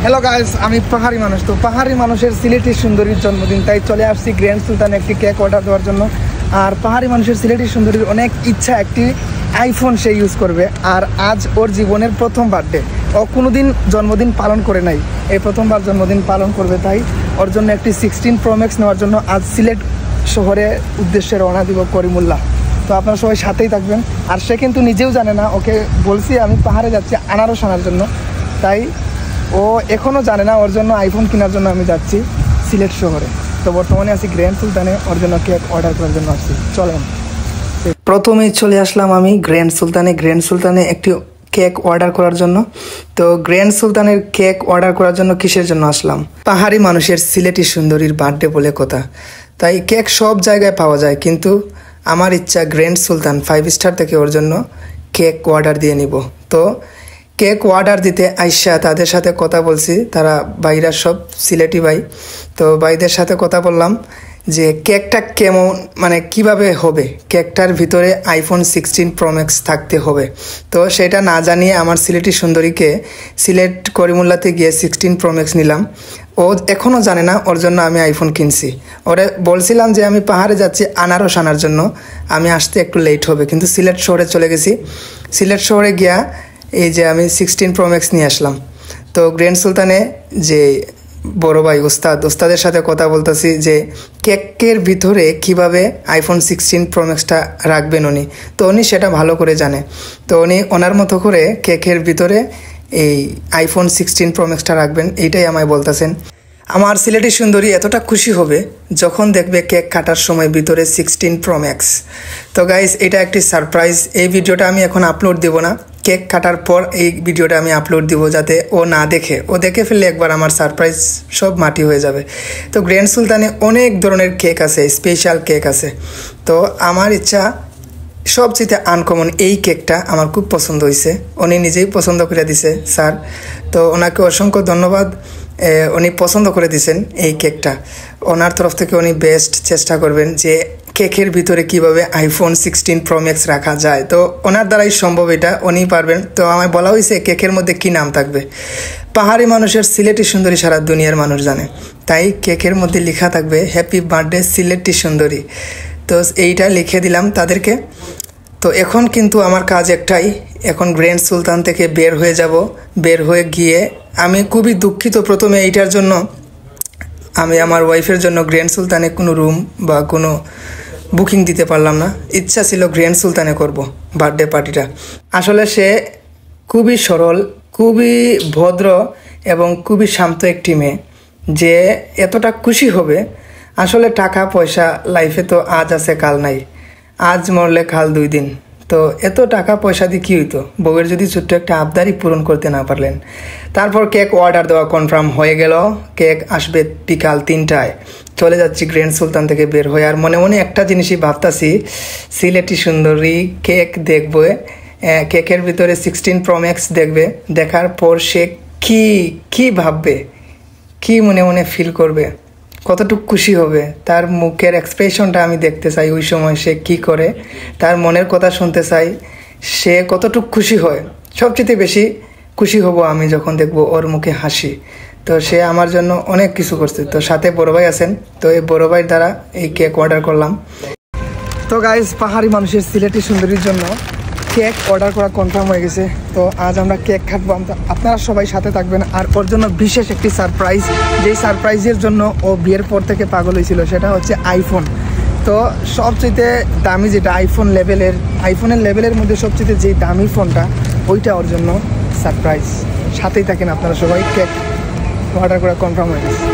Hello guys, আমি পাহাড়ি মানুষ। তো পাহাড়ি মানুষের সিলেটি সুন্দরীর জন্মদিন, তাই চলে আসছি গ্র্যান্ড সুলতানে একটি কেক অর্ডার দেওয়ার জন্য। আর পাহাড়ি মানুষের সিলেটি সুন্দরীর অনেক ইচ্ছা একটি আইফোন সে ইউজ করবে। আর আজ ওর জীবনের প্রথম বার্থডে, ও কোনোদিন জন্মদিন পালন করে নাই, এই প্রথমবার জন্মদিন পালন করবে। তাই ওর জন্য একটি 16 Pro Max নেওয়ার জন্য আজ সিলেট শহরে উদ্দেশ্যে রওনা দিব করিমুল্লাহ। তো আপনারা সবাই সাথেই থাকবেন। আর সে কিন্তু নিজেও জানে না, ওকে বলছি আমি পাহাড়ে যাচ্ছি আনারস আনার জন্য, তাই ও এখনও জানে না ওর জন্য আইফোন কেনার জন্য আমি যাচ্ছি সিলেট শহরে। তো বর্তমানে আছি গ্র্যান্ড সুলতানে, ওর জন্য কেক অর্ডার করার জন্য আসছি। চলেন, প্রথমেই চলে আসলাম আমি গ্র্যান্ড সুলতানে একটি কেক অর্ডার করার জন্য। তো গ্র্যান্ড সুলতানের কেক অর্ডার করার জন্য কিসের জন্য আসলাম? পাহাড়ি মানুষের সিলেটি সুন্দরীর বার্থডে বলে কথা, তাই কেক সব জায়গায় পাওয়া যায়, কিন্তু আমার ইচ্ছা গ্র্যান্ড সুলতান 5 স্টার থেকে ওর জন্য কেক অর্ডার দিয়ে নিব। তো কেক অর্ডার দিতে আইসা তাদের সাথে কথা বলছি, তারা ভাইরা সব সিলেটি ভাই। তো ভাইদের সাথে কথা বললাম যে কেকটা কেমন, মানে কিভাবে হবে, কেকটার ভিতরে আইফোন 16 Pro Max থাকতে হবে। তো সেটা না জানিয়ে আমার সিলেটি সুন্দরীকে সিলেট করিমুল্লাতে গিয়ে 16 Pro Max নিলাম। ও এখনও জানে না ওর জন্য আমি আইফোন কিনছি। ওরে বলছিলাম যে আমি পাহাড়ে যাচ্ছি আনারস আনার জন্য, আমি আসতে একটু লেট হবে, কিন্তু সিলেট শহরে চলে গেছি। সিলেট শহরে গিয়া এই যে আমি 16 Pro Max নিয়ে আসলাম। তো গ্র্যান্ড সুলতানে যে বড় ভাই ওস্তাদের সাথে কথা বলতেছি যে কেকের ভিতরে কিভাবে আইফোন 16 Pro Maxটা রাখবেন উনি। তো উনি সেটা ভালো করে জানে, তো উনি ওনার মতো করে কেকের ভিতরে এই আইফোন 16 Pro Maxটা রাখবেন, এইটাই আমায় বলতেছেন। আমার সিলেটি সুন্দরী এতটা খুশি হবে যখন দেখবে কেক কাটার সময় ভিতরে 16 Pro Max। তো গাইস, এটা একটি সারপ্রাইজ। এই ভিডিওটা আমি এখন আপলোড দেব না, কেক কাটার পর এই ভিডিওটা আমি আপলোড দিব, যাতে ও না দেখে, ও দেখে ফেললে একবার আমার সারপ্রাইজ সব মাটি হয়ে যাবে। তো গ্র্যান্ড সুলতানে অনেক ধরনের কেক আছে, স্পেশাল কেক আছে। তো আমার ইচ্ছা সবচেয়ে আনকমন এই কেকটা আমার খুব পছন্দ হয়েছে, উনি নিজেই পছন্দ করে দিছে স্যার। তো ওনাকে অসংখ্য ধন্যবাদ, উনি পছন্দ করে দিয়েছেন এই কেকটা। ওনার তরফ থেকে উনি বেস্ট চেষ্টা করবেন যে কেকের ভিতরে কিভাবে আইফোন 16 Pro Max রাখা যায়। তো ওনার দ্বারাই সম্ভব, এটা উনি পারবেন। তো আমায় বলা হয়েছে কেকের মধ্যে কি নাম থাকবে। পাহাড়ি মানুষের সিলেটি সুন্দরী সারা দুনিয়ার মানুষ জানে, তাই কেকের মধ্যে লেখা থাকবে হ্যাপি বার্থডে সিলেটি সুন্দরী। তো এইটা লিখে দিলাম তাদেরকে। তো এখন কিন্তু আমার কাজ একটাই, এখন গ্র্যান্ড সুলতান থেকে বের হয়ে যাব। বের হয়ে গিয়ে আমি খুবই দুঃখিত প্রথমে এইটার জন্য, আমি আমার ওয়াইফের জন্য গ্র্যান্ড সুলতানে কোনো রুম বা কোনো বুকিং দিতে পারলাম না। ইচ্ছা ছিল গ্র্যান্ড সুলতানে করব বার্থডে পার্টিটা। আসলে সে খুবই সরল, খুবই ভদ্র এবং খুবই শান্ত একটি মেয়ে, যে এতটা খুশি হবে। আসলে টাকা পয়সা লাইফে তো আজ আছে কাল নাই, আজ মরলে কাল 2 দিন। তো এত টাকা পয়সা দিয়ে কী হইতো, বউয়ের যদি ছোট্ট একটা আবদারই পূরণ করতে না পারলেন। তারপর কেক অর্ডার দেওয়া কনফার্ম হয়ে গেল, কেক আসবে বিকাল 3টায়। চলে যাচ্ছি গ্র্যান্ড সুলতান থেকে বের হয়ে। আর মনে মনে একটা জিনিসই ভাবতাছি, সিলেটি সুন্দরী কেক দেখবে, কেকের ভিতরে 16 Pro Max দেখবে, দেখার পর সে কি ভাববে, কি মনে মনে ফিল করবে, কতটুকু খুশি হবে, তার মুখের এক্সপ্রেশনটা আমি দেখতে চাই। ওই সময় সে কি করে, তার মনের কথা শুনতে চাই, সে কতটুকু খুশি হয়। সবচেয়ে বেশি খুশি হব আমি যখন দেখব ওর মুখে হাসি। তো সে আমার জন্য অনেক কিছু করছে। তো সাথে বড় ভাই আছেন, তো এই বড় ভাই দ্বারা এই কেক অর্ডার করলাম। তো গাইস, পাহাড়ি মানুষের সিলেটি সুন্দরীর জন্য কেক অর্ডার করা কনফার্ম হয়ে গেছে। তো আজ আমরা কেক কাটবো, আপনারা সবাই সাথে থাকবেন। আর ওর জন্য বিশেষ একটি সারপ্রাইজ, যেই সারপ্রাইজের জন্য ও বিয়ের পর থেকে পাগল হয়েছিল, সেটা হচ্ছে আইফোন। তো সবচেয়ে দামি যেটা আইফোনের লেভেলের মধ্যে সবচেয়ে যেই দামি ফোনটা, ওইটা ওর জন্য সারপ্রাইজ। সাথেই থাকেন আপনারা সবাই, কেক অর্ডার করা কনফার্ম হয়ে গেছে।